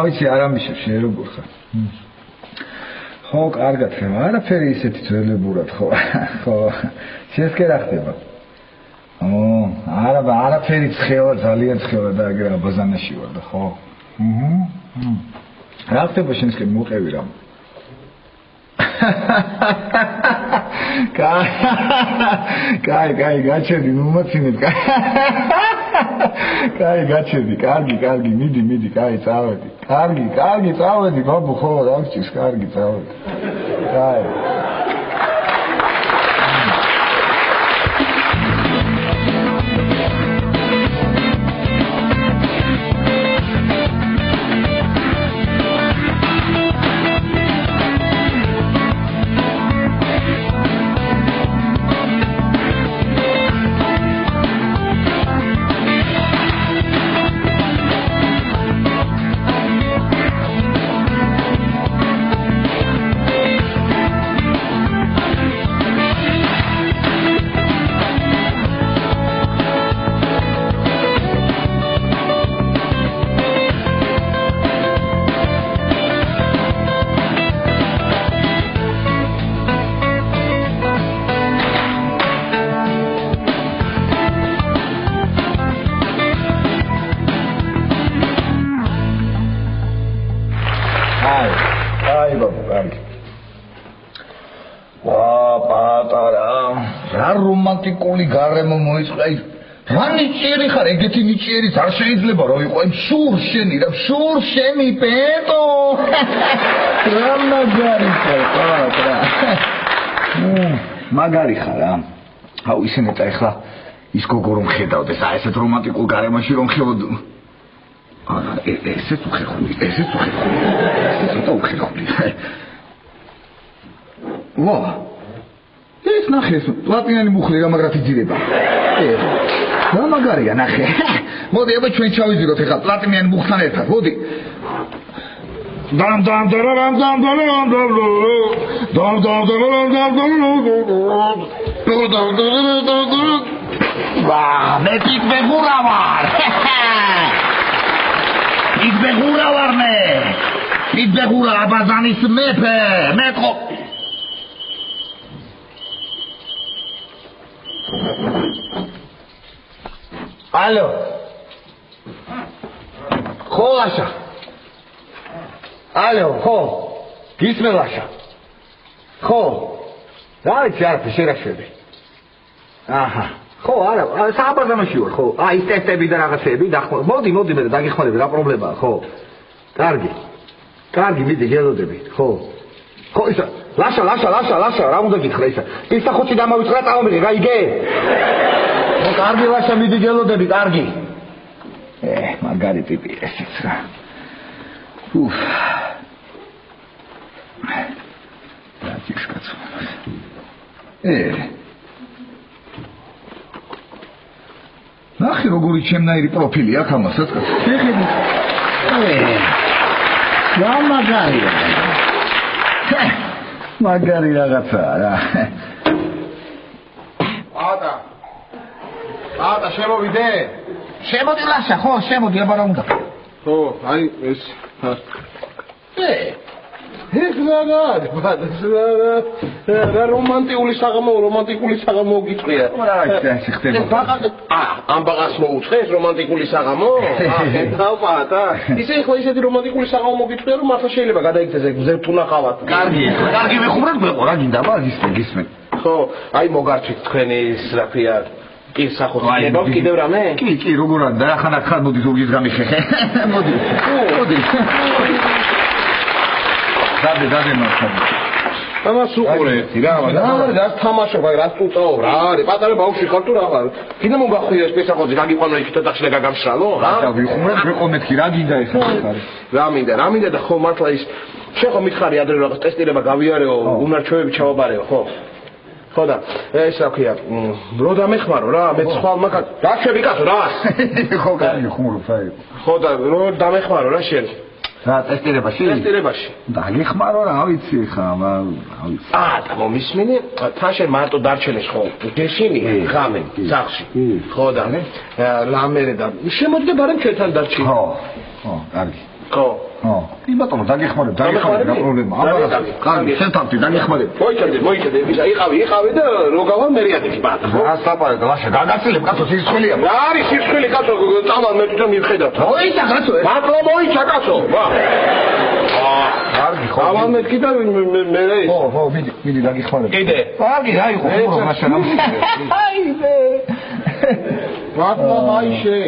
ვიცი არ ამიშებ შენ როგორ ხარ ხო კარგად ხემ არაფერი ისეთი ძველებურად ხო ხო შენს კი რა ხდება არაფერი ცხელა ძალიან ცხელა და აგერ აბაზანაში ვარ და ხო რა ხდება შენს კი მოყევი რამ კაი გაჩერდი მომაცინებ კაი გაჩერდი კარგი მიდი კაი წავედი კარგი წავედი ბაბუ ხო რა გჭირს კარგი წავედი კაი რომანტიკული გარემო მოიწყე აი რა ნიჭიერი ხარ ეგეთი ნიჭიერიც არ შეიძლება რომ იყო აი შურ შენი რა შურ შენი პეტო რა მაგარი ხარ მაგარი ხარ აუ ისინი ეხლა ის გოგო რომ ხედავდეს აი ესეთ რომანტიკულ გარემოში რომ ხევოდ ესეც უხერხული ვა ეს ნახე პლატინიანი მუხლი რა მაგრად იძირება რა მაგარია ნახე მოდი აბა ჩვენ ჩავიზიროთ ეხლა პლატინიანი მუხლთან ერთად მოდი მე პიტბეგურა ვარ მე პიტბეგურა აბაზანის მეფე მე Алло. Ხო ლაშა. Алло, ხო. გისმენ ლაშა. ხო. რა ვიცი არაფერი შერაშვები. აჰა. ხო, არა, სააბაზანოში ვარ, ხო. აი, ტესტები და რაღაცები და მოდი მე დაგიხმარები, რა პრობლემაა, ხო. კარგი, მიდი გელოდები, ხო. ხო, ისა, ლაშა, რა უნდა გითხრა ისა. ისა ხოჭი დამავიწყდა წავმიღე, გაიგე? ხო, კარგი ლაშა, მიდი გელოდები, კარგი. მაგარი ტიპი ესეც რა. რა ის კაცო. ნახე როგორი ჩემნაირი პროფილი აქვს ამასაც. შეხედე. რა მაგარია. მაგარი რაღაცაა რა. ატა შემოვიდე? შემოდი ლაშა, ხო, შემოდი, აბა რა უნდა? ხო, აი ეს. რა რომანტიკული საღამო გიწვია. რა ის ხდება? ამ ბაღას მოუწყეს რომანტიკული საღამო? დავპატა. ისე ხო ისეთი რომანტიკული საღამო მოგიწვია რომ მართლა შეიძლება გადაიქცეს ეგ ზევ თუ ნახავად. კარგი ვიხუბრეთ მეყო რა გინდა ბა გისმენ. ხო, აი მოგარჩით თქვენი რა ქვია კი სახოთება კიდევ რამე? კი, როგორ არის და ახლა მოდი ზურგის გამიხეხე. მოდი. დადე მარხა. ამას უყურეთი რა, რა თამაშობ, რა წუწაო რა არის, პატარა ბავშვი ხარ თუ რა ხარ? კიდე მოგახვიეს პესახოძე, გაგიყვანო იქ თოთახშლე გაგამშრალო, რა? ვიხუმრებ, ვიყო მეთქი, რა გინდა ეს ხარ? რა მინდა და ხო მართლა ის შენ ხო მითხარი ადრე რაღაც ტესტირება გავიარეო, უნარჩვევები ჩავაბარეო, ხო? ხო და ეს რა ქვია, რო დამეხმარო რა, მე სხვა მაგა, რა შვები კაცო რა? ხო, კარგი ხუმრობ, საერთოდ. ხო და რო დამეხმარო რა შენ? რა ტესტირებაში დაგეხმარო რა ვიცი ხა რა ვიცი და მომისმინე თან შენ მარტო დარჩენეს ხო გეშინი ღამე ძაღში ხო და ლამერე და შემოდგე ბარემ ჩვენთან დარჩი ხო კარგი ხო. იმათომ დაგეხმარებ რა პრობლემა. აბა, კარგი, შენ თავი დაგეხმარებ. მოიჭედე, იყავი და რო გავალ მე რეადეთი ბატა. რას ლაპარაკ, ლაშა, გაგაცილებ კაცო სირცხვილია. რა არის სირცხვილი კაცო, წავალ მე თვითონ მივხედავ. მოიჭა კაცო. მართლა მოიჭა კაცო. ვა. კარგი, ხო. ავალ მეთქი და მე რა ის. ხო, მიდი დაგეხმარებ. კიდე. კარგი, რა იყო, ხო, ლაშა რა. აიმე. მართლა მაიშე.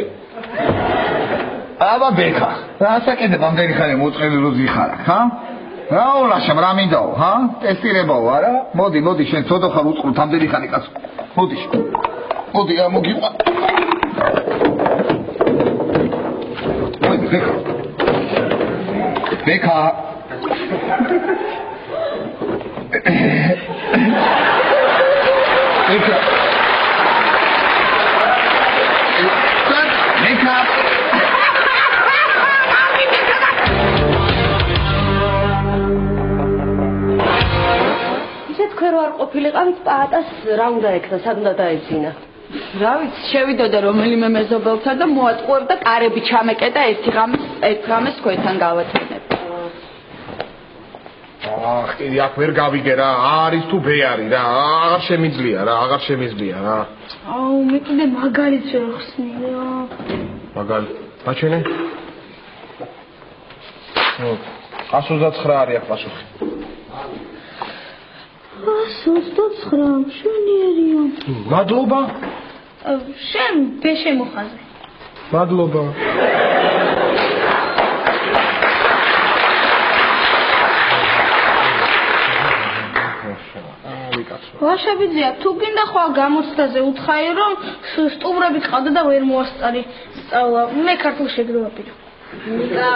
აბა ბექა, რასაკეთებ ამდენი ხანი მოწყელი როზი ხარ, ხა? რაო ლაშამ რა მინდაო, ჰა? ტესტირებაო, არა? მოდი, შენ ცოტა ხარ უწყრუთ ამდენი ხანი კაცო. მოდი, მოგიყვა. მოდი, ბექა. რო არ ყოფილიყავით პაატას რა უნდა ეკთა, სად უნდა დაეძინა? რა ვიცი, შევიდოდა რომელიმე მეზობელთან და მოატყუებ და კარები ჩამეკეტა ერთ ღამეს თქვენთან გავაცანებ. კიდე აქ ვერ გავიგე რა, არის თუ ბეარი რა, აღარ შემიძლია რა. აუ, მე კიდე მაგალითს ვერ ხსნი რა. ბაჩენე? 129 არის აქ პასუხი. 129 მშვენიერია. მადლობა. შენ ბეშემოხაზე. მადლობა. ვაშაბიძია, თუ გინდა ხვალ გამოცდაზე უთხარი რომ სტუმრები ყავდა და ვერ მოასწარი სწავლა. მე ქართულ შეგროვაპირო. ნიკა,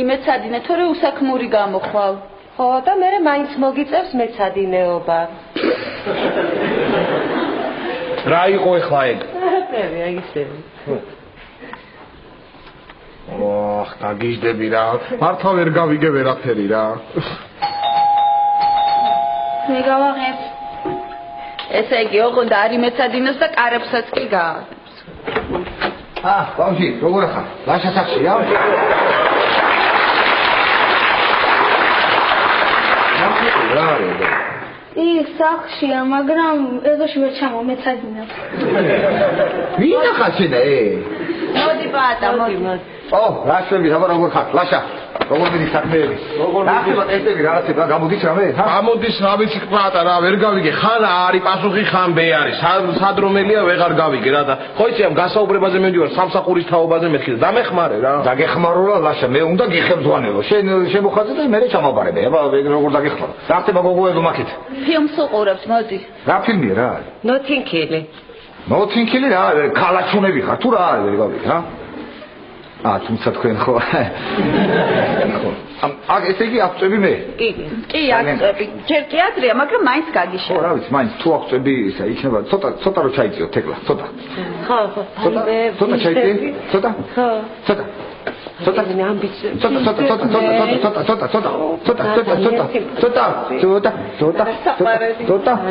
იმეცადინე თორე უსაქმური გამოხვალ. ხო და მე მაინც მოგიწევს მეცადინეობა. რა იყო ეხლა ეგ? პევი, აგისები. ოხ, დაგიჟდები რა. მართლა ვერ გავიგე ვერაფერი რა. მე გავაღებ. ესე იგი, ოღონდ არ იმეცადინოს და კარებსაც კი გააღებს. ბავშვი, როგორ ხარ? ლაშა სახში რა? ის სახშია, მაგრამ ეზოში ვერ ჩამომეცადინებ. ვინ ხარ შენ ე? მოდი ბატა, მოდი. რა შვები, როგორ ხარ? ლაშა. როგორ მიდის საქმეები? ნახევარ ესები რაღაცა გამოდის რამე? გამოდის რა ვიცი ყრატა რა, ვერ გავიგე. ხან არის პასუხი, ხან ბე არის. სად რომელია ვეღარ გავიგე რა და ხო იცი ამ გასაუბრებაზე მივდივარ სამსახურის თაობაზე მეთქი და დამეხმარე რა. დაგეხმარო რა ლაშა, მე უნდა გიხებძვანელო. შენ შემოხაზე და მე ჩამოვარებე. აბა როგორ დაგეხმარო? რა ხდება გოგოებო მაქეთ? ფილმს უყურებს, მოდი. რა ფილმია რა? ნოთინქილი. ნოთინქილი რა, ქალაჩუნები ხარ თუ რა არის ვერ გავიგე რა? თუმცა თქვენ ხო აქ ესე იგი აღწევი მე? კი აღწევი. ჯერ კი აზრია, მაგრამ მაინც გაგიშა. რა ვიცი, მაინც თუ აღწევი ისა იქნება ცოტა რო ჩაიწიოთ ეკლა, ცოტა. ხო. ცოტა ჩაიწიე? ცოტა? ხო. ცოტა. მე ამბიცია.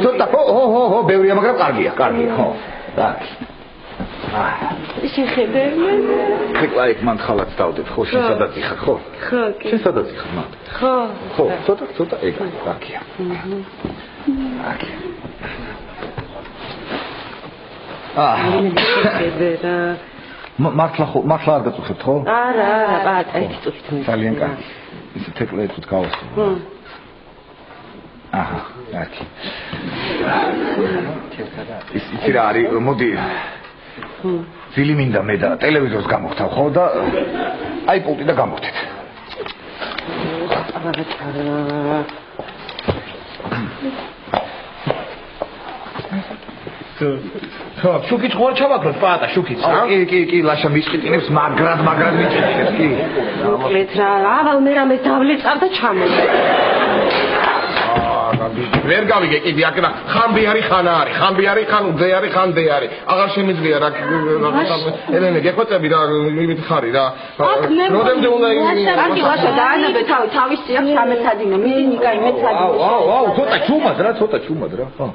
ცოტა. ხო, ბევრია, მაგრამ კარგია, ხო. რა. შეხედები. ეკლა იქ მან ხალაც დავდეთ, ხო, შენ სადაც იხარ, ხო? ხო. შენ სადაც იხარ, მან? ხო. ცოტა ეგ, კარგია. მართლა არ გაწუხებთ, ხო? არა, ბატა, ერთი წუთით. ძალიან კარგი. ისე თეკლეთით გავასწრო. კარგი. იცი რა არის, მოდი. ფილმინდა მე და ტელევიზორს გამოვხთავ ხო და აი პულტი და გამოვხდეთ. ხო, შუქიც ხوار ჩავაკროთ პაატა შუქიც, რა? კი, ლაშა მისყიტინებს მაგრად მისყიტინებს, კი. მოკლედ რა, ავალ მე რამე დავლეწავ და ჩამოდი. ვერ გავიგე კიდე აქ რა ხან ბე არის ხან არის ხან ბე არის ხან ზე არის ხან დე არის აღარ შემიძლია რა ელენე გეხვეწები რა მითხარი რა როდემდე უნდა კარგი ვაშა დაანებე თავის სიახ სამეცადინე მიდი ნიკა იმეცადინე აუ ცოტა ჩუმად რა ხო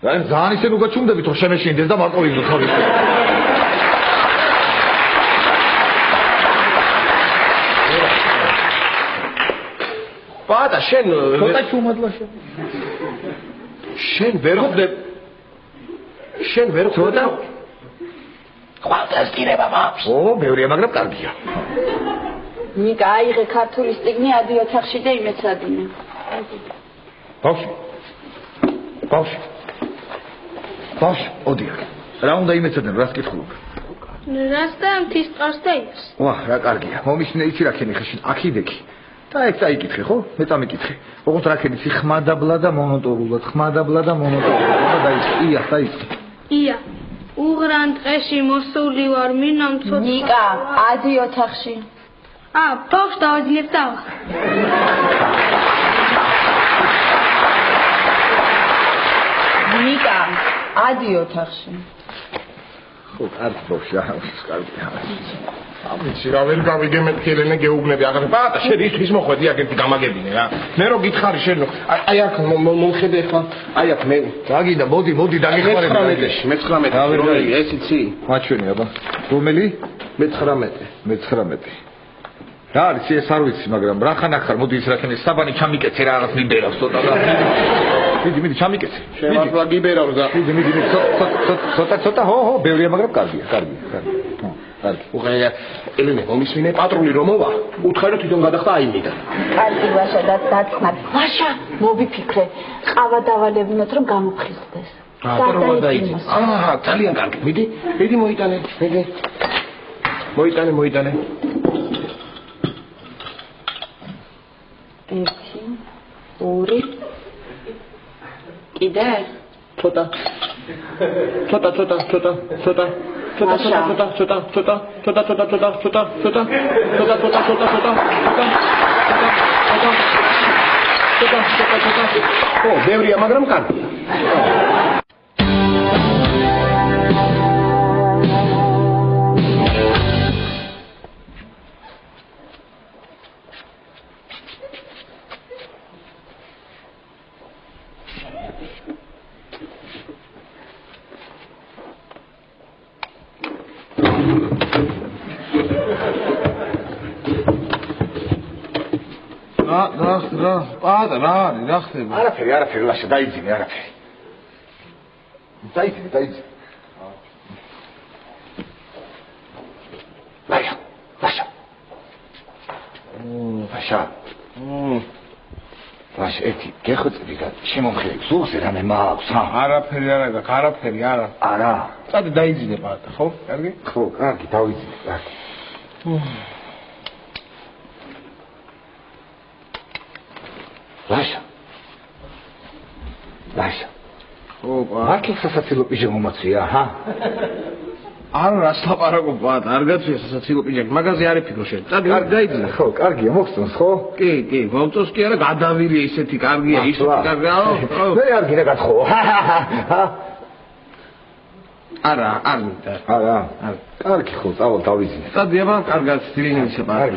რა ძალიან ისე ნუ გაჩუმდებით რომ შემეშინდეს და მარტო იგდო თავის შენ ცოტა ჩუმადლა შენ. შენ ვერ ხვდებ. შენ ვერ ხვდა? ხვალდასტირება მაქვს. ო, ბევრია, მაგრამ კარგია. ნიკა აიღე ქართული სტიგნი ადი ოთახში და იმეცადინე. ბავშვი. ოდიახ. რა უნდა იმეცადენ, რას კითხულობ? რას და მთის წყარს და ის. ვაჰ, რა კარგია. მომისმინე იცი რა ქენი ხეში, აქიდექი. და ეგ წაიკითხე, ხო? მე წამიკითხე. ოღონდ რა ქენი იცი ხმადაბლა და მონოტორულად, და დაიწყე. ია. უღრან ტყეში მოსული ვარ, მინამ ცოტა. ნიკა, ადი ოთახში. ბავშვს დავაძინებ და ნიკა, ადი ოთახში. ხო, კარგი ბავშვი, კარგია. ამიცი რა ვერ გავიგე მე ქელენე გეუბნები აღარ ბატა შენ ის მოხვედი აგეთი გამაგებინე რა მე რო გითხარი შენ აი აქ მომხედე ხა აი აქ მე დაგიდა მოდი დაგიხმარები 19 რომელი ეს იცი მაჩვენი აბა რომელი მე-19 რა არის ეს არ ვიცი მაგრამ რა ხან ახარ მოდი ის რა ქენი საბანი ჩამიკეცე რაღაც მიბერავს ცოტა და მიდი ჩამიკეცე შენ მართლა გიბერავს და მიდი ცოტა ხო ბევრია მაგრამ კარგია კარგი უღია ელენე მომისმინე პატრული რომოვა უთხარო თვითონ გადახდა აიმიდა კარგი ვაშა და დაცმარ ვაშა მოვიფიქრე ყავა დავალებინოთ რომ გამოფხიზდეს ძალიან კარგი მიდი მოიტანე მოიტანე 1 2 კიდე ცოტა ო ბევრია მაგრამ კარგია რა ხდება? არაფერი, ლაშა, დაიძინე, არაფერი. დაიძინე. ლაშა, ერთი გეხოცები და შემომხილე ზურგზე რამე მაქვს, რა? არაფერი არა. არა. წადი დაიძინე ბატა, ხო? კარგი? ხო, კარგი, დავიძინე, კარგი. ლაშა. ოპა. მართლა სასაცილო პიჟამო მოცია, ჰა? არა, რას ლაპარაკობ ბატა, არ გაწვია სასაცილო პიჟამი, მაგაზე არ იფიქრო შენ. წადი დაიძინე. ხო, კარგია, მოგწონს, ხო? კი, მომწონს კი არა, გადავირია ისეთი კარგია, კარგია. მე არ გინდა გათხოვ. არა, არ მინდა. არა. კარგი ხო, წავალ დავიძინე. წადი აბა, კარგად დილინებისა ბატა.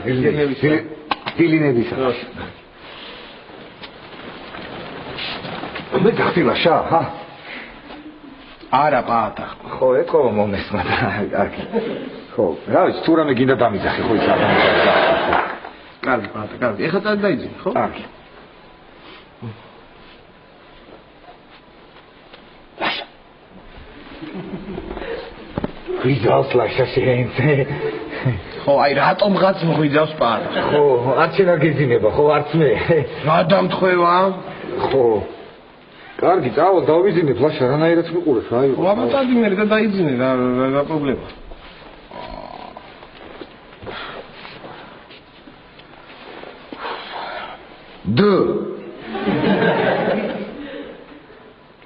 დილინებისა. მე გახდილაშა, ჰა? არა ბატა. ხო, ეთქო მომესმა და კარგი. ხო, რა ვიცი, თუ რამე გინდა დამიძახე, ხო ისა. კარგი ბატა, კარგი. ეხლა წადი დაიძინე, ხო? კარგი. ლაშა. ვიძავს ლაშა შენზე. ხო, აი რატომღაც მოგვიძავს პარა. ხო, არ შენა გეძინება, ხო, არც მე. რა დამთხევა? ხო. კარგი, წავალ დავიძინე, ლაშა, რანაირად მიყურებს, აი. ხო, აბა წადი მე და დაიძინე, რა პრობლემა?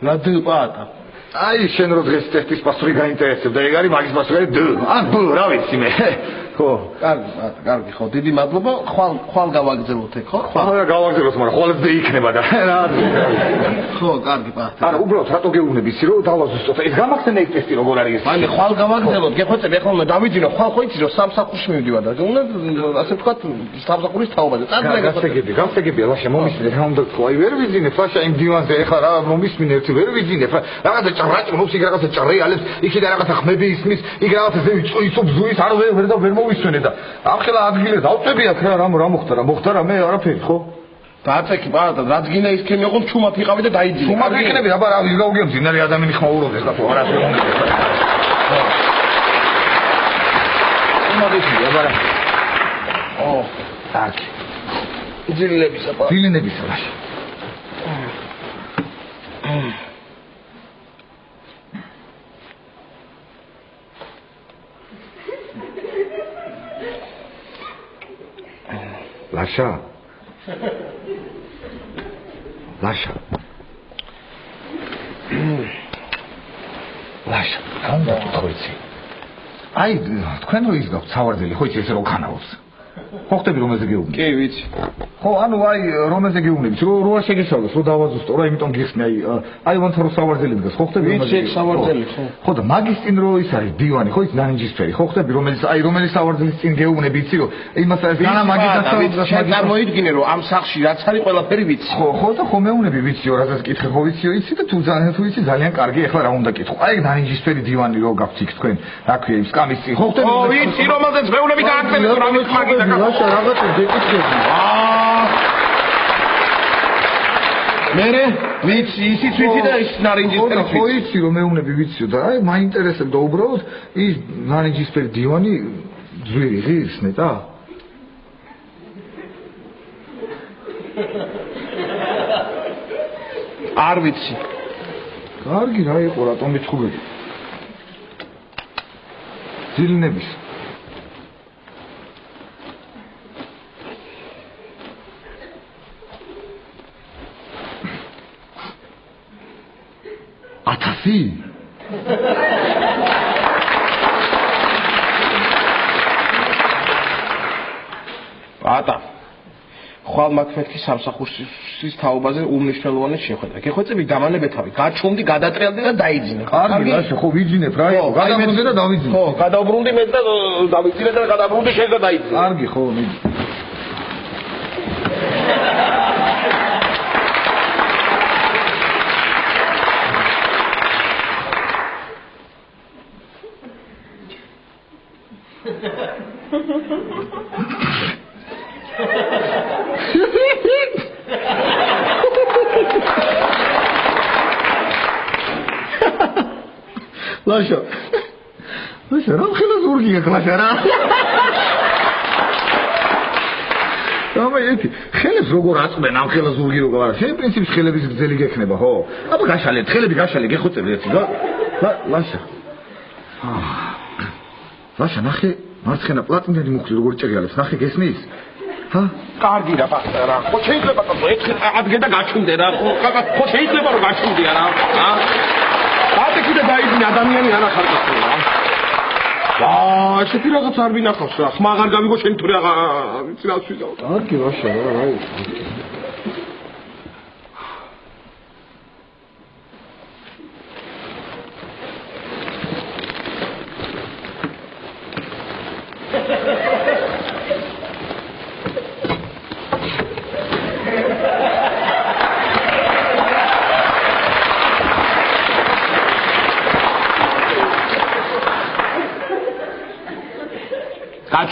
რა პატა? აი, შენ რო დღეს ტესტის პასუხი გაინტერესებდა, ეგ არის მაგის პასუხი დ. ან ბ, რა ვიცი მე. ხო, კარგი, ხო, დიდი მადლობა. ხვალ გავაგზავნოთ ეგ, ხო? ხვალ გავაგზავნოთ, მაგრამ ხვალზე იქნება და რა. ხო, კარგი, პატა. არა, უბრალოდ რატო გეუბნები იცი რომ დავაზუსტოთ. ეს გამახსენე ეგ ტესტი როგორ არის ეს? მალე ხვალ გავაგზავნოთ, გეხოცები, ეხლა უნდა დავიძინო, ხვალ ხო იცი რომ სამსახურში მივდივარ და უნდა ასე ვთქვათ, სამსახურის თაობაზე. გამსეგებია, ლაშა, მომისმინე, რა უნდა თქვა? აი, ვერ ვიძინებ, ლაშა, იმ დივანზე ეხლა რა მომისმინე, ერთი ვერ ვიძინებ. რაღაცა ჭრაჭმობს, იქ რაღაცა ჭრეალებს, იქიდან რაღაცა ხმები ისმის, იქ რაღაცა იწვიცობს ზუის, არ ვერ მოვისვენე და ამ ხელა ადგილზე დავწებიათ რა მოხდა მე არაფერი ხო? დააწექი პატა რაც გინდა ის ქენი ოღონდ ჩუმად იყავი და დაიძინე. ჩუმად იქნები აბა რა ის გავუგებ ძინარი ადამიანი ხმაურობდეს და ხო არა შეუნდები. ჩუმად იქნები აბა რა. так. ძილინების აბა. ძილინების რაში. ლაშა ლაშა ლაშა გამდა თქოიცი აი თქვენ რო ის გაქვთ სავარძელი ხო იცი ეს რო ხანაობს ხო ხტები რომელზე გეუბნები კი ვიცი ხო ანუ აი რომელზე გეუბნები რო არ შეგესწავლოს რო დავაზუსტო რა იმიტომ გიხსნი აი ვანთ რო სავარძელი დგას ხო ხტები ვიცი ეს სავარძელი ხო და მაგის წინ რო ის არის დივანი ხო ის ნარინჯისფერი ხო ხტები რომელიც სავარძელის წინ გეუბნები იცი რომ იმას არის განა მაგის შენ წარმოიდგინე რომ ამ სახში რაც არის ყველაფერი ვიცი ხო და ხო მეუბნები ვიციო რასაც კითხე ხო ვიციო იცი და თუ იცი ძალიან კარგი ახლა რა უნდა კითხო აი ნარინჯისფერი დივანი რო გაქვთ იქ თქვენ რა ქვია ის სკამის წინ ხო ხტები ხო ვიცი რომელზეც მეუბნები გააკეთებს რა ვიცი მაგის ლაშა რაღაცა გეკითხები მერე ვიცი ისიც ვიცი და ის ნარინჯისფერი ხო იცი რომ მეუბნები ვიციო და აი მაინტერესებდა უბრალოდ ის ნარინჯისფერი დივანი ძვირი ღირს ნეტა არ ვიცი კარგი რა იყო რატომ მიწყობები ძილინების 1000 პატა ხვალ მაქმეთქი სამსახურის თაობაზე უმნიშვნელოვანეს შეხვედრა. გეხვეწები დამანებეთავი, გაჩუმდი, გადატრიალდი და დაიძინე. კარგი, რაშე, ხო ვიძინებ რა, გადაბრუნდი და დავიძინე. ხო, გადაბრუნდი მე და დავიძინე და გადაბრუნდი შენ და დაიძინე. კარგი, ხო, მიდი. ლაშა რა ხელა ზურგია კლაშა რა დამაიეთი ხელებს როგორ აწმენ ამ ხელა ზურგი როგორ არა შენ პრინციპს ხელების გზელი გექნება ხო აბა გაშალეთ ხელები გაშალე გეხოცები ერთი ლაშა ლაშა ნახე მარცხენა პლატინელი მუხლი როგორ ჭერიალებს ნახე გესმის ჰა კარგი რა პატა რა ხო შეიძლება ერთხელ ადგე და გაჩუნდე რა ხო შეიძლება რომ გაჩუნდე რა ატეკი და დაიძინე ადამიანი არ ახარკახო რა შეთი რაღაც არ ვინახავს რა ხმა აღარ გამიგო შენ თუ რა ვიცი რა ვიზავ კარგი რაშა რა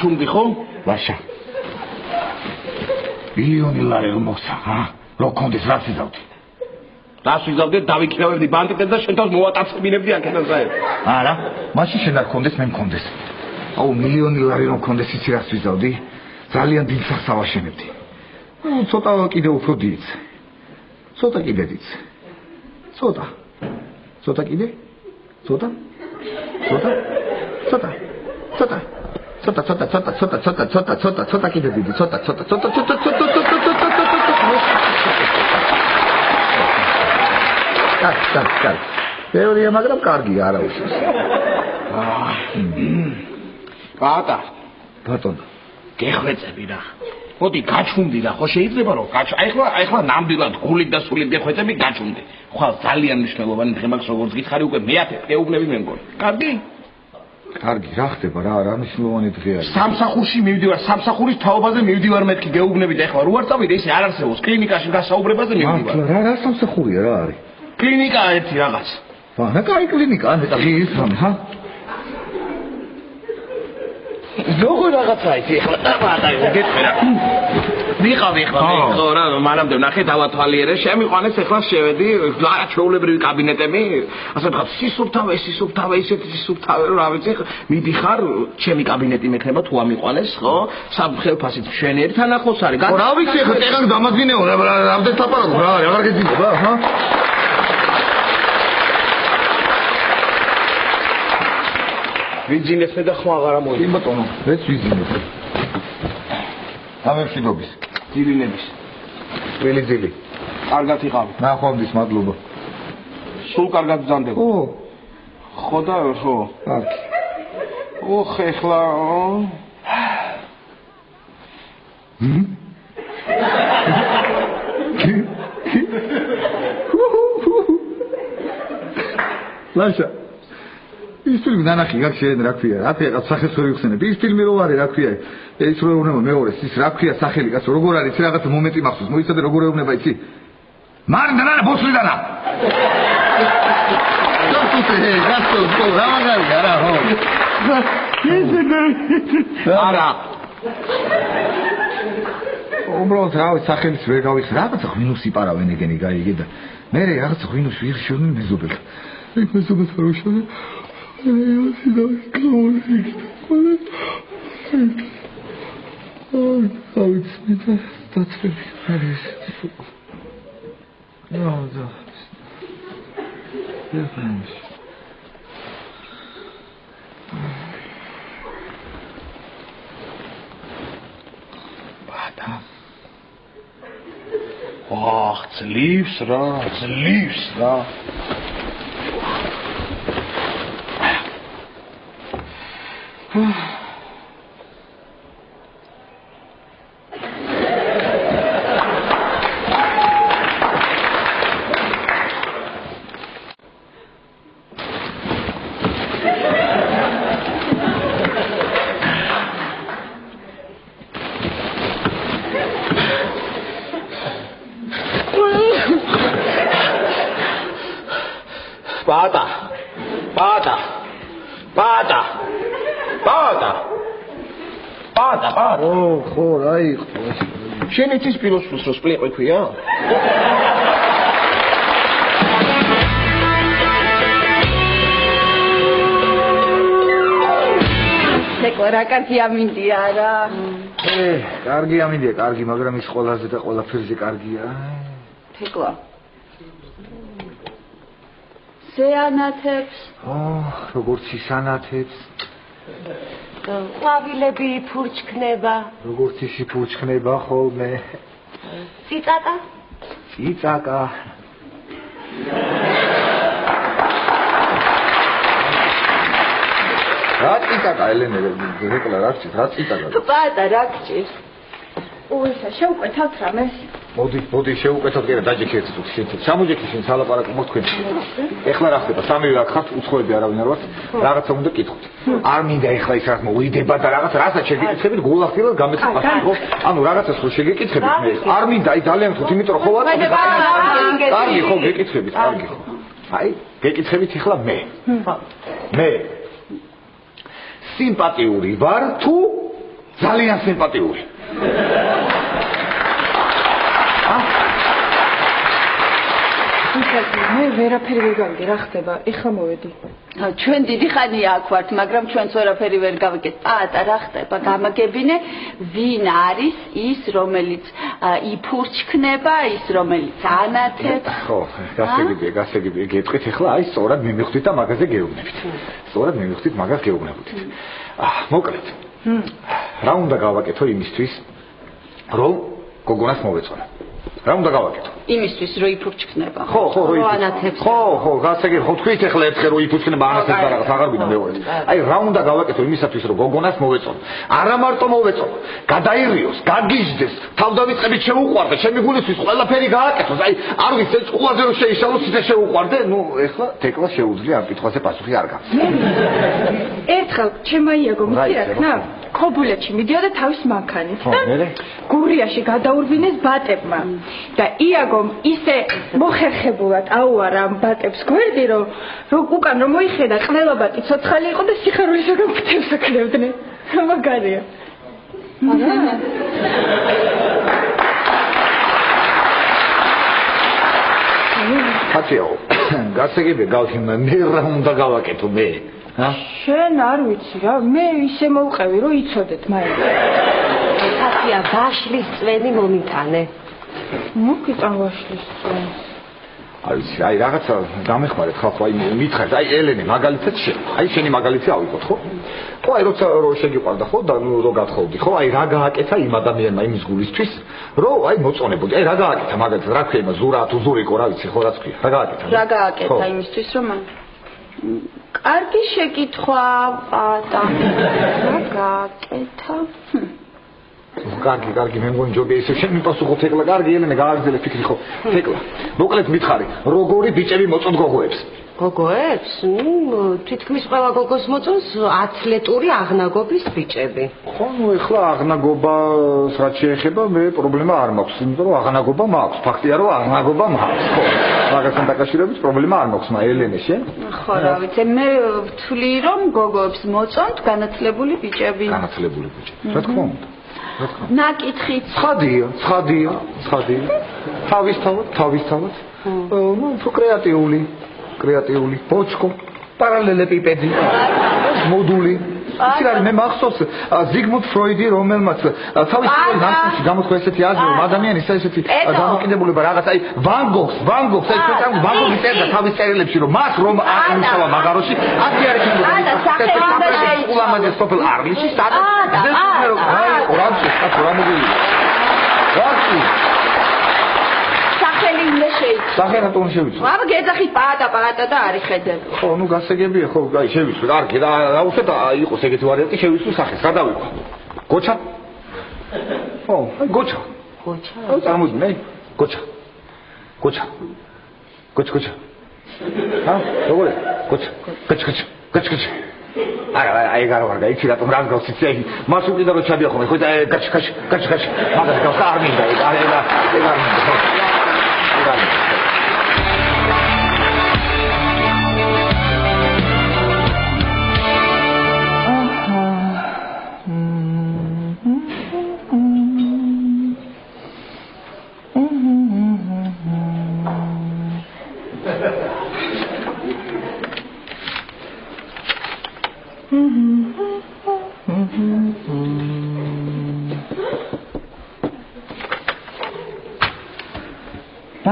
გაჩუმდი ხო? ლაშა. მილიონი ლარი რომ მოხსა, რა კონდეს რას ვიზავდი? რას ვიზავდი? დავიქირავებდი ბანკიდან და შენ თავს მოვატაცებინებდი აქედან საერთოდ. არა, მაშინ შენ არ კონდეს, მე მქონდეს. აუ მილიონი ლარი რომ კონდეს იცი რას ვიზავდი? ძალიან დიდ სახს ავაშენებდი. ცოტა კიდე უფრო დიდს. ცოტა კიდე დიდს. ცოტა. ცოტა კიდე? ცოტა? ცოტა? ცოტა. ცოტა. ცოტა კიდე დიდი ცოტა კარ თეორია მაგრამ კარგია არა უშავს პატა ბატონო გეხვეწები რა მოდი გაჩუმდი რა ხო შეიძლება რომ ახლა ნამდვილად გულით და სულით გეხვეწები გაჩუმდი ხვალ ძალიან მნიშვნელოვანი დღე მაქვს როგორც გითხარი უკვე მეათე ეუბნები მე მგონი კარგი კარგი, რა ხდება რა მნიშვნელოვანი დღე არის. სამსახურში მივდივარ, სამსახურის თაობაზე მივდივარ მეთქი გეუბნები და ეხლა რო არ წავიდე, ისე არ არსებობს კლინიკაში გასაუბრებაზე მივდივარ. რა სამსახურია რა არის? კლინიკა ერთი რაღაც. რა კაი კლინიკა, და ის რამე, ჰა? როგორ რაღაცა ის ეხლა, პატა, გეტყვი რა. ვიყავი ხო რა მანამდე ნახე დავათვალიერე შემიყვანეს ეხლა შევედი არა ჩვეულებრივი კაბინეტები ასე ვთქვათ სისუფთავე ისეთი სისუფთავე რა ვიცი მიდიხარ ჩემი კაბინეტი მექნება თუ ამიყვანეს ხო საფხელფასით მშვენიერი თანახოს არის რა ვიცი ეხლა ტექნიკ დამაძინეო რამდენ თაპარად რა აღარ გეძინება ხა ვიძინეს მე და ხო აღარა მოიწ კი ბატონო მეც ვიძინებ ამერშიდობის ძილინების ველიძილი კარგად იყავი ნახვამდის მადლობა სულ კარგად ბრძანდება ხო და ხო კარგი ოხ ეხლა ლაშა ის ფილმი ნანახი რა შეიძლება რა ქვია რა თქმა უნდა სახეს ვერ იხსენებ ის ფილმი რო არის რა ქვია ეს რო უნდა მეორეს ის რა ქვია სახელი კაცო როგორ არის იცი რაღაც მომენტი მახსოვს მოიცადე როგორ ეუბნება იცი მარდანა ბოსლიდანა გასწო რა მაგარია რა ხო არა უბრალოდ რა ვიცი სახელის ვერ გავიხსენ რაღაცა ღვინოს იპარავენ ეგენი გაიგე და მე რაღაცა ღვინოს ვიხშოდნენ მეზობელ იქ მეზობელ როშოდნენ ძლივს რა ხო რა იყო შენ იცის ფილოსოფს რო სპლიყვი ქვია თეკლა რა კარგი ამინდია რა კარგი ამინდია კარგი მაგრამ ის ყველაზე და ყველაფერზე კარგია თეკლა ზეანათებს როგორც ისანათებს ყვავილები იფურჩქნება როგორც ის იფურჩქნება ხოლმე ციტაკა რა ციტაკა ელენე რეკლა რა ციტაკა პატა რა გჭირს უისა შევკვეთავთ რამეს მოდი შევუკეთოთ კიდე დაჯექეთ შენ ჩამოჯექი შენ სალაპარაკო მოთქვენ ეხლა რა ხდება სამივე აქ ხართ უცხოები არავინ არ ვართ რაღაცა უნდა გითხოთ არ მინდა ეხლა ის რაღაც მოიდება და რაღაც რასაც შეგეკითხებით გულახდილად გამეცნახოთ ხო ანუ რაღაცას ხო შეგეკითხებით მე არ მინდა აი ძალიან ხოთ იმიტომ რომ ხო ვარ კარგი ხო გეკითხებით კარგი ხო აი გეკითხებით ეხლა მე სიმპათიური ვარ თუ ძალიან სიმპათიური მე ვერაფერი ვერ გავიგე რა ხდება ეხლა მოვედი ჩვენ დიდი ხანია აქ ვართ მაგრამ ჩვენც ვერაფერი ვერ გავიგეთ პატა რა ხდება გამაგებინე ვინ არის ის რომელიც იფურჩქნება ის რომელიც ანათებს ხო გასაგებია გეტყვით ეხლა აი სწორად მიმივხვდით და მაგაზე გეუბნებით სწორად მიმივხვდით მაგას გეუბნებოდით მოკლედ რა უნდა გავაკეთო იმისთვის რომ გოგონას მოვეწონა რა უნდა გავაკეთო იმისთვის რომ იფურჩქნება ხო ანათებს ხო გასაგებია ხო თქვით ეხლა ერთხელ რომ იფურჩქნება ანათებს და რაღაც აღარ გვინდა მეორე აი რა უნდა გავაკეთო იმისათვის რომ გოგონას მოვეწონა არა მარტო მოვეწონა გადაირიოს გაგიჟდეს თავდავიწყებით შეუყვარდე ჩემი გულისთვის ყველაფერი გააკეთოს აი არ ვიცი წყუაზე რომ შეიშალოს ისე შეუყვარდე ნუ ეხლა თეკლა შეუძლია ამ კითხვაზე პასუხი არ გაქვს ერთხელ ჩემაიაგო მიცი რა ხნა ქობულეთში მიდიოდა თავის მანქანით და გურიაში გადაურბინეს ბატებმა და იაგომ ისე მოხერხებულად აუარა ამ ბატებს გვერდი რომ უკან რომ მოიხედა ყნელობატი ცოცხალი იყო და სიხარულისაგან ფრთებს აკლებდნენ მაგარია ხაციო გასაგებია გავხი მე რა უნდა გავაკეთო მე შენ არ ვიცი რა მე ისე მოვყევი რომ იცოდეთ მაინც ხაცია ვაშლის წვენი მომიტანე მოგიტან ვაშლის წვენი აი რაღაცა გამეხმარეთ ხალხო აი მითხარით აი ელენე მაგალითად აი შენი მაგალითი ავიღოთ ხო ხო აი როცა რო შეგიყვარდა ხო და ნუ რო გათხოვდი ხო აი რა გააკეთა იმ ადამიანმა იმის გულისთვის რომ აი მოწონებოდი აი რა გააკეთა მაგალითად რა ქვია ზურა თუ ზურიკო რა ვიცი ხო რა თქვია რა გააკეთა იმისთვის რომ კარგი შეკითხვა პატა რა გააკეთა კარგი მე მგონი ჯობია ისე შენ მიპასუხო თეკლა კარგი ელენე გააგრძელე ფიქრი ხო თეკლა მოკლედ მითხარი როგორი ბიჭები მოწონთ გოგოებს გოგოებს თითქმის ყველა გოგოს მოწონს ათლეტური აღნაგობის ბიჭები ხო ნუ ეხლა აღნაგობას რაც შეეხება მე პრობლემა არ მაქვს იმიტომ რომ აღნაგობა მაქვს ფაქტია რომ აღნაგობა მაქვს ხო მაგასთან დაკავშირებით პრობლემა არ მაქვს ელენე შენ ხო რა ვიცი მე ვთვლი რომ გოგოებს მოწონთ განათლებული ბიჭები რა თქმა უნდა ნაკითხი ცხადია თავისთავად ნუ კრეატიული ბოჭკო პარალელეპიპედი მოდული იცი რა მე მახსოვს ზიგმუნდ ფროიდი რომელმაც თავის ნაშრომში გამოთქვა ესეთი აზრი რომ ადამიანის ესეთი დამოკიდებულება რაღაც აი ვან გოგს აი ჩვენ ვან გოგი წერდა თავის წერილებში რომ მას რომ აყენსავა მაგაროში ათი არის შემდგომი ულამაზეს სოფელ არლისში სადაც რა მოგილი სახელად უნდა შევიცვალო. აბა გეძახით პაატა და არის ხედები. ხო, ნუ გასაგებია, ხო, აი შევიცვალე. კარგი, რა უსეთ იყოს ეგეთი ვარიანტი, შევიცვალე სახეს. გადავიქვა. გოჩა? ხო, აი გოჩა. ხო, წარმოიდგინე, გოჩა. ჰა, როგორია? გოჩა. არა, აი გარავარდა, იცი რატომ რას გავს იცი? მას უკიდა რომ ჩადია ხოლმე, ხო, აი გაჩ. მაგას გავს არ მინდა, ეგ არ მინდა.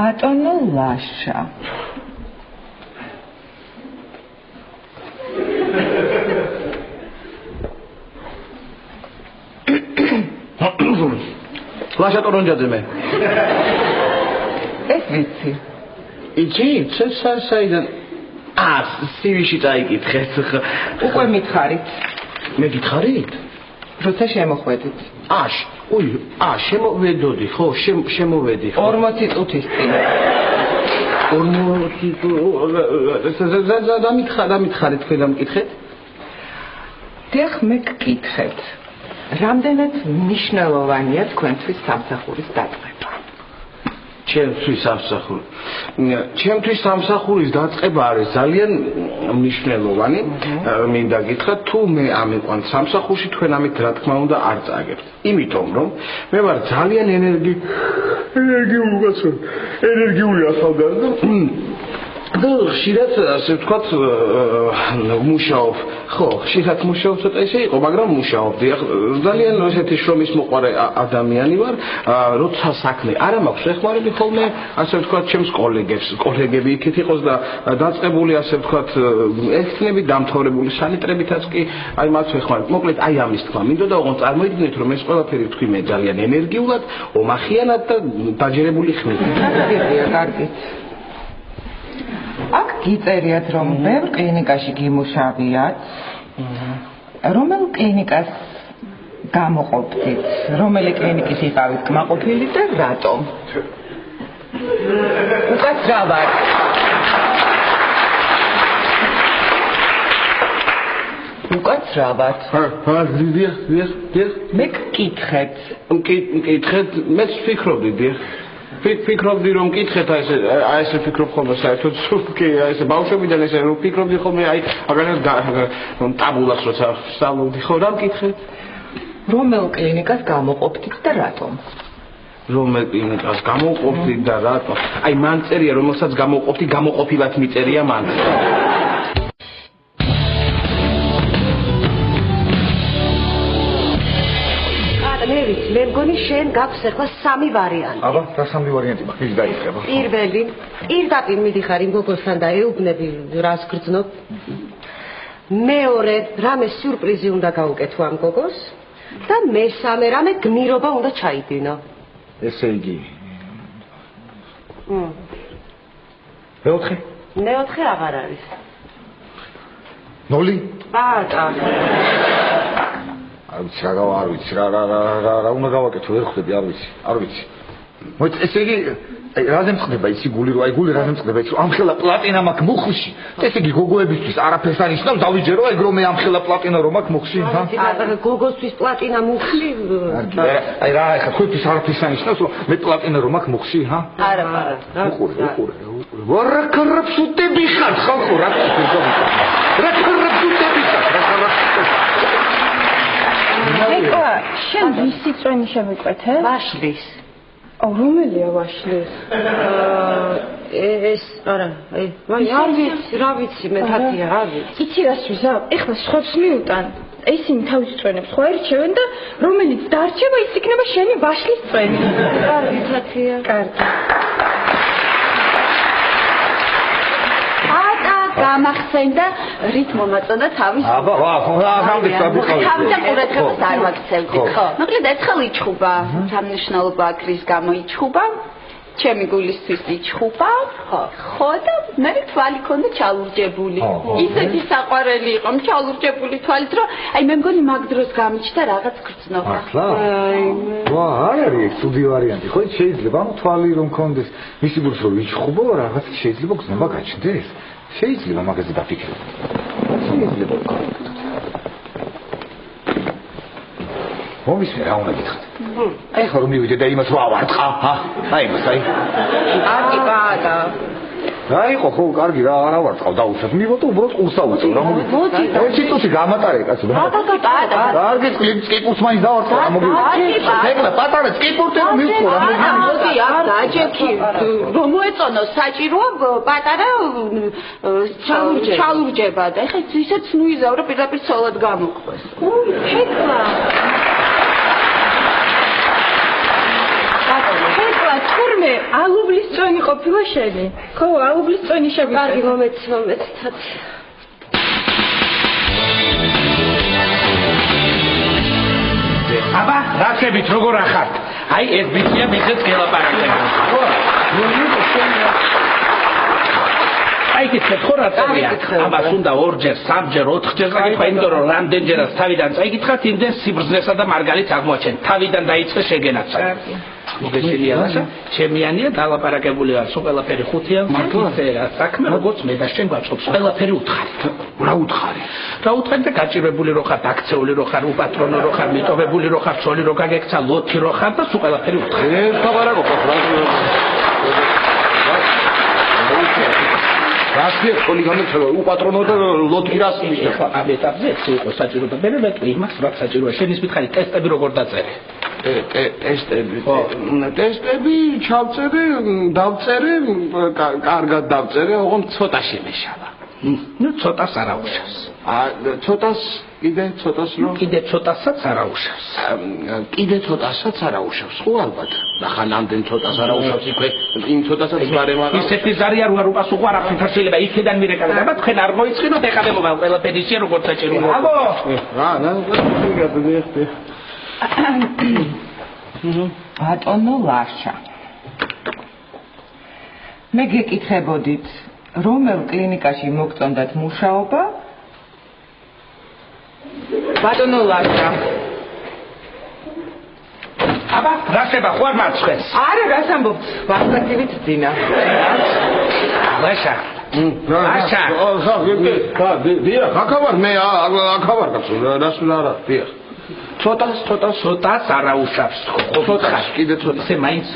ბატონო ლაშა ლაშა ტორონჯაძე მე ეს ვიცი იცი საიდან სივიში წაიკითხეთ უკვე მითხარით მე გითხარით როცა შემოხვედით შემოვედოდი ხო შემოვედი 40 წუთის წინ 40 დამითხარით თქვენ დამკითხეთ დიახ მე გკითხეთ რამდენად მნიშვნელოვანია თქვენთვის სამსახურის დაწყება ჩემთვის სამსახურის დაწყება არის ძალიან მნიშვნელოვანი მინდა გითხრათ თუ მე ამიყვანთ სამსახურში თქვენ ამით რა თქმა უნდა არ წააგებთ იმიტომ რომ მე ვარ ძალიან ენერგიული ახალგაზრდა და ხშირად ასე ვთქვათ მუშაობ ხო ხშირად მუშაობ ცოტა ისე იყო მაგრამ მუშაობდი ძალიან ესეთი შრომის მოყვარე ადამიანი ვარ როცა საქმე არ მაქვს ეხმარები ხოლმე ასე ვთქვათ ჩემს კოლეგები იქით იყოს და დაწყებული ასე ვთქვათ ექცნები დამთავრებული სანიტრებითაც კი აი მათ ეხმარებ მოკლედ აი ამის თქმა მინდოდა ოღონდ წარმოიდგინეთ რომ ეს ყველაფერი თქვი მე ძალიან ენერგიულად ომახიანად და დაჯერებული ხმით კარგით აქ გიწერიათ რომ ბევრ კლინიკაში გიმუშავიათ რომელ კლინიკას გამოყოფდით რომელი კლინიკის იყავით კმაყოფილი და რატომ უკაცრავად მე გკითხეთ მეც ვფიქრობდი დიახ ფიქრობდი რომ მკითხეთ აი ესე ფიქრობ ხოლმე საერთოდ კი აი ესე ბავშვებიდან ესე რომ ფიქრობდი ხოლმე აი მაგალითად ტაბულას როცა სწავლობდი ხო რა მკითხეთ რომელ კლინიკას გამოყოფდით და რატომ რომელ კლინიკას გამოვყოფთი და რატო? აი მან წერია, რომელსაც გამოვყოფთი, გამოყოფილად მიწერია მან. მე მგონი შენ გაქვს ახლა სამი ვარიანტი. აბა, რა სამი ვარიანტი მაქვს? ის დაიწყება. პირველი, პირდაპირ მიდიხარ იმ გოგოსთან და ეუბნები რას გრძნობ. მეორე, რამე სიურპრიზი უნდა გაუკეთო ამ გოგოს და მესამე, რამე გმირობა უნდა ჩაიდინო. ესე იგი. მეოთხე? მეოთხე აღარ არის. 0? ბატა. არ ვიცი რა უნდა გავაკეთო ვერ ხვდები არ ვიცი მოიც ესე იგი რაზე მწყდება ისი გული რო აი გული რაზე მწყდება იცი ამხელა პლატინა მაქვს მუხლში ესე იგი გოგოებისთვის არაფერს არ ნიშნავს დავიჯერო ეგ რომ მე ამხელა პლატინა რო მაქვს მუხლში ხა გოგოსთვის პლატინა მუხლში აი რა ხა თქვენთვის არაფერს არ ნიშნავს რომ მე პლატინა რო მაქვს მუხლში არა უყურე ვარა კარაფსუტები ხარ ხო რა კარაფსუტები ხარ ეკა, შენ ვისი წვენი შემიკვეთე? ვაშლის. რომელია ვაშლის? ეს არა, რა ვიცი, მე თათია, არ ვიცი. იცი რას ვიზამ? ეხლა სხვებს მიუტან. ისინი თავის წვენებს ხო ერჩევენ და რომელიც დარჩება, ის იქნება შენი ვაშლის წვენი. კარგი თათია. კარგი. გამახსენდა რით მომაწოდა თავის აბა თავიდან ყურადღებას არ ვაქცევდით ხო მოკლედ ერთხელ იჩხუბა სამნიშნულობა აქრის გამო იჩხუბა ჩემი გულისთვის იჩხუბა ხო და მე თვალი ქონდა ჩალურჯებული ისეთი საყვარელი იყო ჩალურჯებული თვალით რომ აი მე მგონი მაგ დროს გამიჩნდა რაღაც გრძნობა ახლა ვა არ არის ცუდი ვარიანტი ხო შეიძლება ამ თვალი რომ კონდეს მისი გულს რომ იჩხუბო რაღაც შეიძლება გრძნობა გაჩნდეს შეიძლება მაგაზე დაფიქრე. შეიძლება. მომისმე რა უნდა გითხრათ? აი ხო რომ მივიდე და იმას რა ვარტყა, ჰა? აი მას აი. კარგი ბატა. აი ხო კარგი რა არა ვარტყავ დაუშვათ. მივოტო უბრალოდ ყურსა უწევ რა მოდი. ეჩიტუსი გამატარე კაცო. ბატა. კარგი სკიპურს მაინც დავარტყა რა მოდი. ეგლა პატარა სკიპურტი რომ მივყო რა მოდი. მოდი არ დაჯექი რომ მოეწონო საჭიროა პატარა ჩალურჯება და ეხლა ისეც ნუ იზავრო პირდაპირ ცოლად გამოყვეს. ეკა. თურმე ალუბლის წვენი ყოფილა შენი. ხო, ალუბლის წვენი შევიდა. კარგი მომეც თათი. აბა, რაცებით როგორ ახართ? აი ეს ბიჭია მისეც გელაპარაკება. ხო? აი კითხეთ ხო რა წერია? ამას უნდა ორჯერ, სამჯერ, ოთხჯერ გაკითხა, იმიტომ რომ რამდენჯერაც თავიდან წაიკითხათ, იმდენ სიბრძნესა და მარგალიტს აღმოაჩენ. თავიდან დაიწყე შეგენაცა. მოგეშინია რა? ჩემიანია დალაპარაკებული ვარ, სულ ყველაფერი ხუთია, მართლა საქმე როგორც მე და შენ გვაწყობს, ყველაფერი უთხარი. რა უთხარი? რა უთხარი და გაჭირებული რო ხარ, აქცეული რო ხარ, უპატრონო რო ხარ, მიტოვებული რო ხარ, ცოლი რო გაგექცა, ლოთი რო ხარ და სულ ყველაფერი უთხარი. ეს ლაპარაკობს რა? რასია სკოლი გამეცელა უპატრონო და ლოთი რას ნიშნავს? ამ ეტაპზე ეს იყო საჭირო და მე მეტყვი იმას რა საჭიროა შენის მითხარი ტესტები როგორ დაწერე? ტესტები ჩავწერე, დავწერე, კარგად დავწერე, ოღონდ ცოტა შემეშალა. ნუ ცოტას არა უშავს. ცოტას კიდე ცოტას რომ კიდე ცოტასაც არა უშავს. კიდე ცოტასაც არა უშავს, ხო ალბათ. ნახა ნამდვილ ცოტას არა უშავს იქვე, იმ ცოტასაც გარემო. ისეთი ზარი არ ვარ უპასუხო არაფერს არ შეიძლება იქიდან მირეკავე და თქვენ არ მოიწყინოთ ეხლა მე მოგავ ყველაფერი ისე როგორც საჭიროა. აბო! ბატონო ლაშა. მე გეკითხებოდით რომელ კლინიკაში მოგწონდათ მუშაობა? ბატონო ლაშა. აბა, რასება ხوار მარცხეს? არა, რას ამბობთ? ვასტაკივით ძინა. ლაშა. ლაშა. დიახ, აქავარ მე, აქავარ კაცო, რას არა, დიახ. ცოტას არა უშავს. ცოტას კიდე ცოტა. ისე მაინც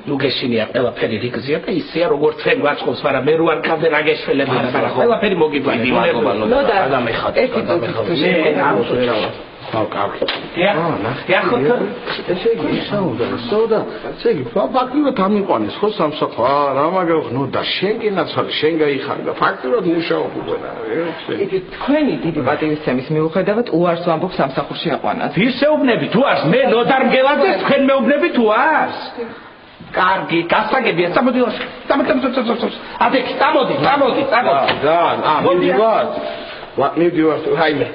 ნუ გეშინია ყველაფერი რიგზია და ისეა როგორც ჩვენ გვაწყობს, მაგრამ მე რო არ გავდე რა გეშველებოდა, მაგრამ ყველაფერი მოგიგვანა. ნოდა, ადამეხად. ერთი წუთი ესე იგი საუდა ესე იგი ფაქტობრივად ამიყვანეს ხო სამსახო რა მაგალითად ნუ და შენ კინაცვალე შენ გაიხარ და ფაქტობრივად მუშაობ უკვე იგი თქვენი დიდი პატივისცემის მიუხედავად უარს ვამბობ სამსახურში აყვანას ისეუბნებით უარს მე ნოდარ მგელაძე თქვენ მეუბნებით უარს კარგი გასაგებია წამოდი ადექი წამოდი მივდივართ რაიმე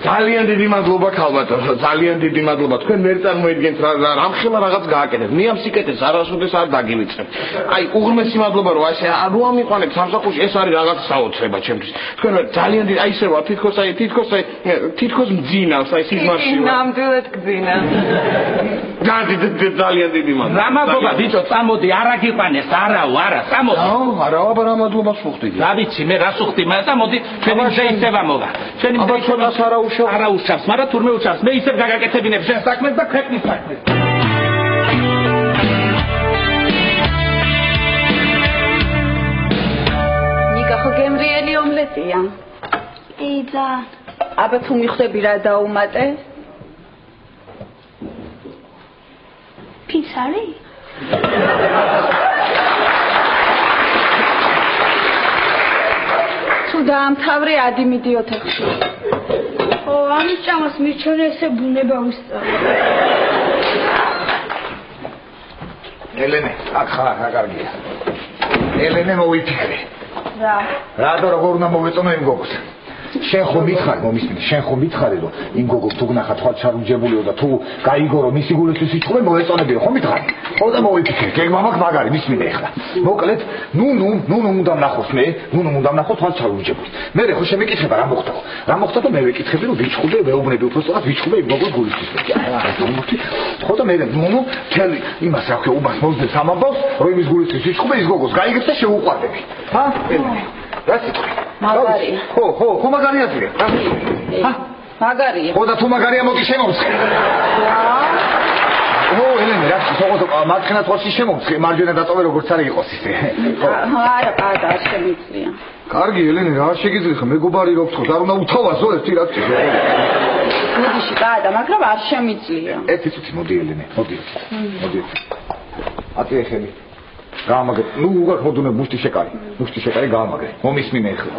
ძალიან დიდი მადლობა ქალბატონ ძალიან დიდი მადლობა თქვენ ვერ წარმოიდგენთ რამხელა რაღაც გააკეთეთ მე ამ სიკეთეს არასოდეს არ დაგივიწყებ აი უღრმესი მადლობა რომ ასე რო ამიყვანეთ სამსახურში ეს არის რაღაც საოცრება ჩემთვის თქვენ ძალიან დიდი აი ესე ვარ თითქოს მძინავს აი სიზმარში ნამდვილად გძინა ძალიან დიდი მადლობა რა მადლობა ბიჭო წამოდი არა გიყვანეს არა წამოდი არა მადლობას ვუხდით რა ვიცი მე რას ვუხდი მაგრამ წამოდი ჩვენი შეიძლება მოგა ჩვენი მდეჩონას არაუშავს მაგრამ თურმე უჩავს მე ისევ გაგაკეთებინებ შენ საქმეს და ქვეყნის საქმეს ნიკა ხო გემრიელი ომლეტია იდა აბა თუ მიხვდები რა დაუმატე ფიცარი თუ დაამთავრე ადი მიდი ოთახში ო ამის ჭამას მირჩევნე ესე ბუნება ვისწავლე ელენე აქ ხარ კარგია ელენე მოვიფიქრე რატო როგორ უნდა მოვეწონო იმ გოგოს შენ ხომ მითხარ მომისმინე შენ ხომ მითხარი რომ იმ გოგოს თუ გნახა თვალ ჩარუჯებულიო და თუ გაიგო რომ მისი გულისთვის იჭრე მოეწონებიო ხომ მითხარ ხო და მოვიფიქრე გეგმა მაქვს მაგარი მისმინე ახლა მოკლედ ნუ უნდა ნახოს მე უნდა ნახოს თვალ ჩარუჯებული მე ხო შემეკითხება რა მოხდა და მე ვეკითხები რომ ვიჩხუბე მეუბნები უბრალოდ ვიჩხუბე იმ გოგოს გულისთვის ხო და მე თელი იმას რა ქვია უბას მოძებს ამ ამბავს რომ იმის გულისთვის ვიჩხუბე ის გოგოს გაიგებს და შეუყვარდები ჰა რა სიტყვი მაგარია ხო მაგარია ძვირ მაგარია ხო და თუ მაგარია მოდი შემოვცხე ო ელენე რა სოღო მარცხენა თვალში შემოვცხე მარჯვენა დაწოვე როგორც არის იყოს ისე არა პატა არ შემიძლია კარგი ელენე რა შეგიძლია ხა მეგობარი რო გთხოვს არ უნდა უთავაზო ერთი რაც მოდიში პატა მაგრამ არ შემიძლია ერთი წუთი მოდი ელენე მოდი აკე ხელი გამაგრე ნუ უგარ ხოდუნე მუშტი შეკარი გამაგრე მომისმინე ახლა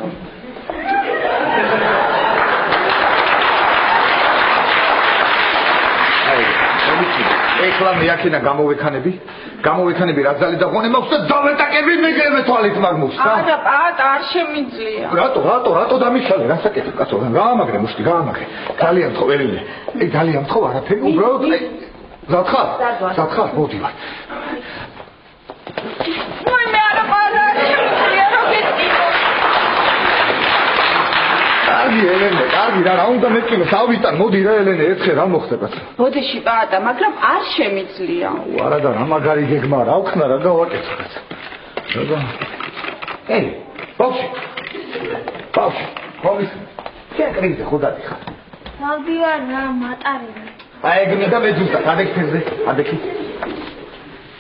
ეხლა მე აქენა გამოვექანები რა ძალი და ღონე მაქვს და დავეტაკები მეგრევე თვალით მაგმოს და არა პატა არ შემიძლია რატო დამიშალე რასაკეთებ კაცო გამაგრე მუშტი გამაგრე ძალიან თხოვ ელენე ძალიან თხოვ არაფერი უბრალოდ ზათხარ მოდი ვარ მე არა პატა შემიძლია რომ გეტყიდო კარგი რა უნდა მეკინოს ავიტან მოდი რა ელენე ერთხე რა მოხდება მოდიში პატა მაგრამ არ შემიძლია არა და რა მაგარი გეგმა რა ვქნა რა გავაკეთო რა ე ბავშვი შენ კრიზე ხო დადიხარ დავდივარ რა მატარები აი ეგნი და მე ზუსტად ადექი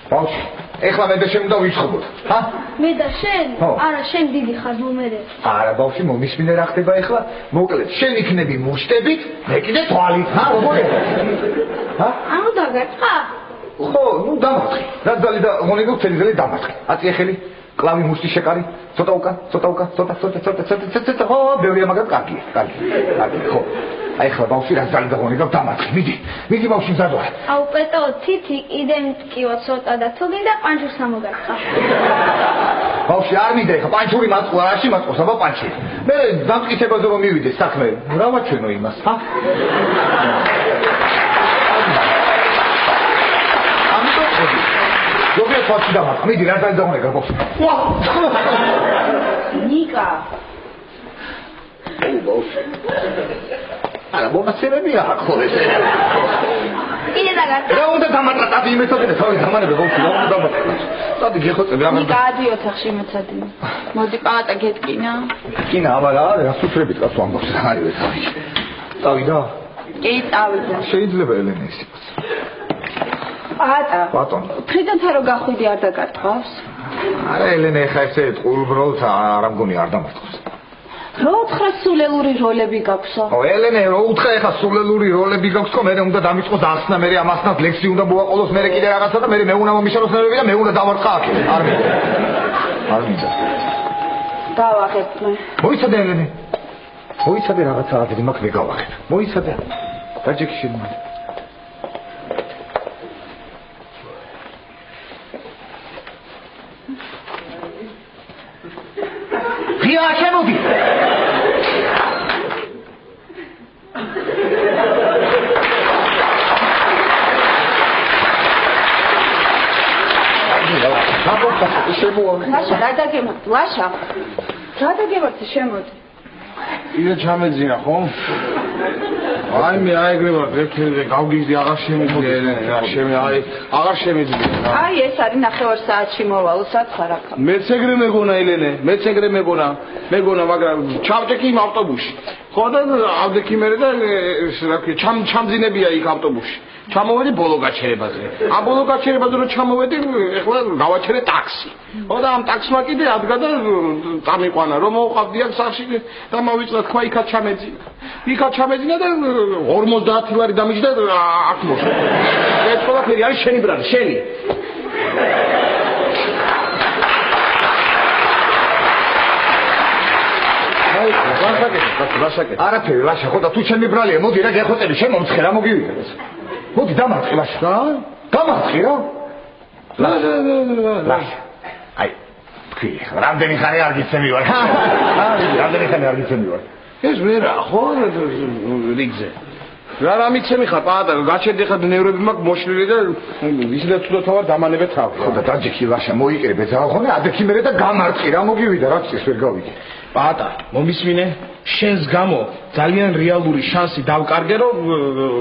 ბავშვი ეხლა მე და შენ უნდა ვიჩხუბოთ ჰა მე და შენ არა შენ დიდი ხარ მომერე არა ბავშვი მომისმინე რა ხდება ეხლა მოკლედ შენ იქნები მუშტებით მე კიდე თვალით ჰა როგორ ჰა ანუ დაგაჭყა ხო ნუ დამარხი რა ძალი და მონეგო წელი დამარხი აწი ახელი კლავი მუშტი შეკარი ცოტა ხო ბევრია მაგრამ კარგი ხო აი ხა ბავშვი რა ძალი და მონეგო დამარხი მიდი ბავშვი მზადვარ აუ პეტო თითი კიდე მткиვა ცოტა და თუ გინდა პანჩურს ამოგაწყა ბავშვი არ მიდე ხა პანჩური მაწყვა რაში მაწყობს აბა პანჩი მე დამტკიცებაზე რომ მივიდე საქმე რა ვაჩვენო იმას ჰა ზოგიერთ ფაქტი დამარხ მიდი რა ძალი და მონეგო ბავშვი ნიკა არა მომაცემებია ხო ეს კიდე დაგაჭყა რა უნდა დამატა ტაბი იმეთოდი თავი დამანებე ბავშვი რა უნდა დამატა ტაბი გეხოცები რა ნიკა ადი ოთახში მეცადი მოდი პატა გეტკინა კინა აბა რა სუფრებით კაცო ამბობს რა არის ეს ტავი და კი ტავი შეიძლება ელენე ის იყოს პატა ბატონო ფრიდანთან რო გახვიდი არ დაგარტყავს არა ელენე ხა ესე უბრალოდ არ ამგონი არ დამარტყავს რო უთხრა სულელური როლები გაქვსო? ელენე, რო უთხრა ეხა სულელური როლები გაქვს, მე უნდა დამიწყოს ახსნა, მე ამასნად ლექსი უნდა მოვაყოლოს, მე კიდე რაღაცა და მე უნდა მომიშალოს ნერვები და მე უნდა დავარყა აქ. არ მინდა. დავახებ მე. მოიცადე ელენე. მოიცადე რაღაცა ადრე მაქვს მე გავახებ. მოიცადე. დაჯექი შენ. ღია შემოდი. ლაშა, რა დაგემართ? ლაშა. რა დაგემართ შემოდი. იდე ჩამეძინა ხო? აი მე აიგრება რეკერზე გავგიზდი აღარ შემიძლია ელენე რა შემე აი აღარ შემიძლია. აი ეს არის ნახევარ საათში მოვალ სათხარ აქ. მეც ეგრე მეგონა ელენე, მეც ეგრე მეგონა, მაგრამ ჩავჭექი იმ ავტობუსში. ხო და ავდექი მე და რა ქვია ჩამძინებია იქ ავტობუსში. ჩამოვედი ბოლო გაჩერებაზე. ამ ბოლო გაჩერებაზე რომ ჩამოვედი, ეხლა გავაჩერე ტაქსი. ხო და ამ ტაქსმა კიდე ადგა და წამიყვანა, რომ მოვყავდი აქ სახში და მოვიწვა თქვა იქაც ჩამეძინა. იქაც ჩამეძინა და 50 ლარი დამიჯდა აქ მოსვა. ეს ყველაფერი არის შენი ბრალი, შენი. ლაშაკეთ. არაფერი, ლაშა, ხო და თუ ჩემი ბრალია, მოდი რა გეხოწები, შემომცხე რა მოგივიდეს. მოდი დამარცხი ლაშა. დამარცხი რა. ლაშა. აი, თქვი, რამდენი ხანი არ გიცემი ვარ. რამდენი ხანი არ გიცემი ვარ. ეს ვერა, ხო, რიგზე. რა მიცემი ხარ, პატარა, გაჩერდი ხარ ნევრები მაქვს მოშლილი და ისედაც თვითონ დამანებე თავი. ხო და დაჯექი ლაშა, მოიკრებე ზაღონე, ადექი მერე და გამარცხი რა მოგივიდა, რაც ის ვერ გავიგე. პატარა, მომისმინე, შენს გამო ძალიან რეალური შანსი დავკარგე რომ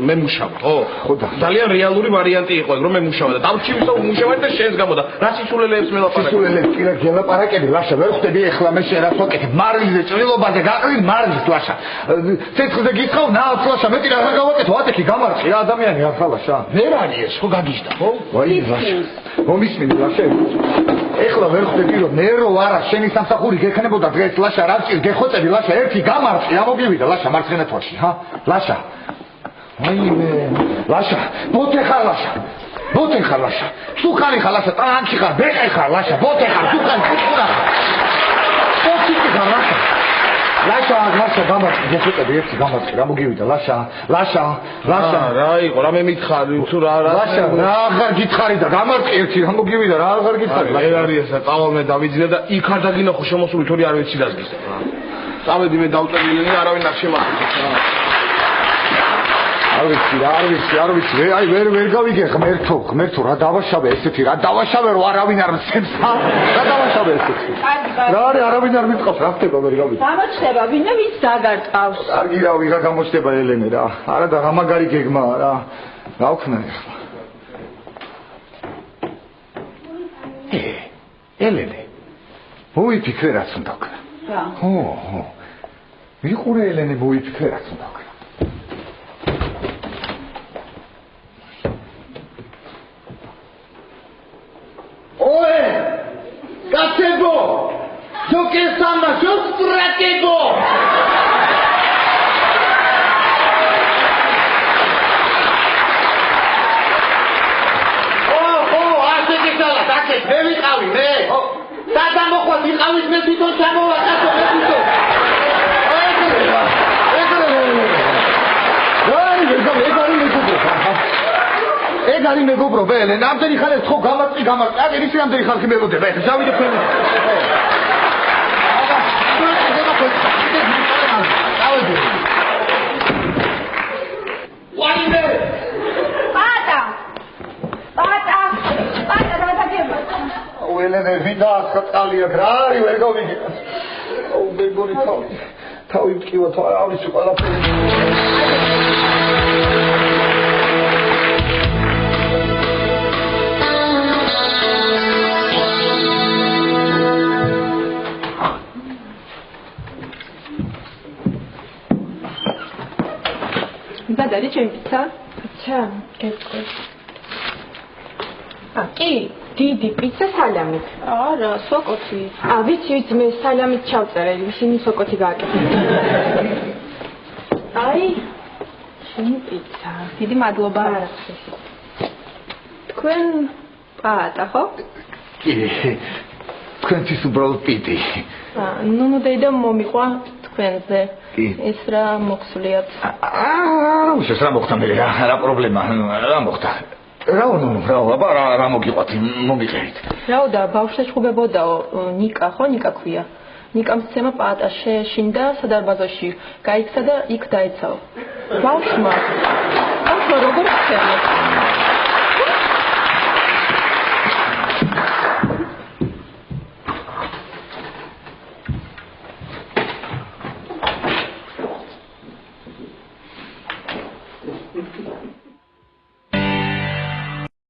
მე მუშავა. ხო და ძალიან რეალური ვარიანტი იყო ეგ რომ მე მუშავა და დავჩივი და უმუშავე და შენს გამო და რა სიცულელეებს მელაპარაკე. სიცულელებს კი რა გელაპარაკები ლაშა, ვერ ხვდები ეხლა მე შენ რას ვაკეთებ? მარილზე ჭრილობაზე გაყრილ მარილს ლაშა. ცეცხლზე გითხავ ნააც ლაშა, მეტი რა გავაკეთო? ატეკი გამარცხი რა ადამიანი ახლა ლაშა. ვერ არის ეს, ხო გაგიჟდა, ხო? ვაი ლაშა. მომისმინე ლაშა. ეხლა ვერ ხვდები რომ მე რო არა შენი სამსახური გექნებოდა დღეს ლაშა რა წილ გეხოწები ლაშა ერთი გამარცხი რა მოგივიდა ლაშა მარცხენა თვალში ჰა ლაშა ვაიმე ლაშა ბოთე ხარ ლაშა ბოთე ხარ ლაშა სუხარი ხარ ლაშა ტანკი ხარ ბეყე ხარ ლაშა ბოთე ხარ სუხარი ხარ ბოთე ხარ ლაშა ლაშა ლაშა გამარცხი გეხოწები ერთი გამარცხი რა მოგივიდა ლაშა ლაშა რა იყო რა მე მითხარი თუ რა ლაშა რა აღარ გითხარი და გამარცხი ერთი რა მოგივიდა რა აღარ გითხარი ვერ არის ესა წავალ მე დავიძინე და იქ არ დაგინახო შემოსული თორე არ ვიცი დაგის წავედი მე დავწერილი და არავინ არ შემახსოვს არ ვიცი აი ვერ გავიგე ღმერთო რა დავაშავე ესეთი რა დავაშავე რომ არავინ არ მცემს რა დავაშავე ესეთი რა არის არავინ არ მიტყავს რა ხდება ვერ გავიგე გამოჩდება ვინმე ვინც დაგარტყავს კარგი რა ვიღა გამოჩდება ელენე რა არა და რა მაგარი გეგმაა რა რა ვქნა ახლა ელენე მოიფიქრე რაც უნდა ვქნა რა ხო ვიყურე ელენე მოიფიქრე რაც უნდა ვქნა ოე კაცებო ჯოკესამა ჯოსტრაკებო მე ვიყავი მე და დამოხვა ვიყავის მე თვითონ ჩამოვაკაცო მე თვითონ ეგ არის მეგობრობა ელენე ნამდვილი ხარ ეს ხო გამარწი აგერ ისე ნამდვილი ხალხი მეგობრობა ეხლა შევიდე ქვენი ვაიმე პატა რა დაგემართ ელენე ვიდა ხალხია რა არის ვერ გავიგე მეგობრი თავი მткиვა თავი ყველაფერი გადადი ჩემი პიცა? პიცა? გეტყვი. კი, დიდი პიცა სალამით. არა, სოკოთი. ვიცი, მე სალამით ჩავწერე, ისინი სოკოთი გააკეთებენ. აი, შენი პიცა. დიდი მადლობა. თქვენ პაატა, ხო? კი. თქვენთვის უბრალოდ პიტი. ნუ და მომიყვა თქვენზე. ეს რა მოხსულიათ? უშეს რა მოხდა მე რა პრობლემა რა მოხდა? რა მოგიყვათ მომიყევით. და ბავშვს ეჩხუბებოდაო ნიკა ხო ნიკა ქვია. ნიკამ სცემა პაატა შეეშინდა სადარბაზოში. გაიქცა და იქ დაეცაო. ბავშვმა როგორ ხდება?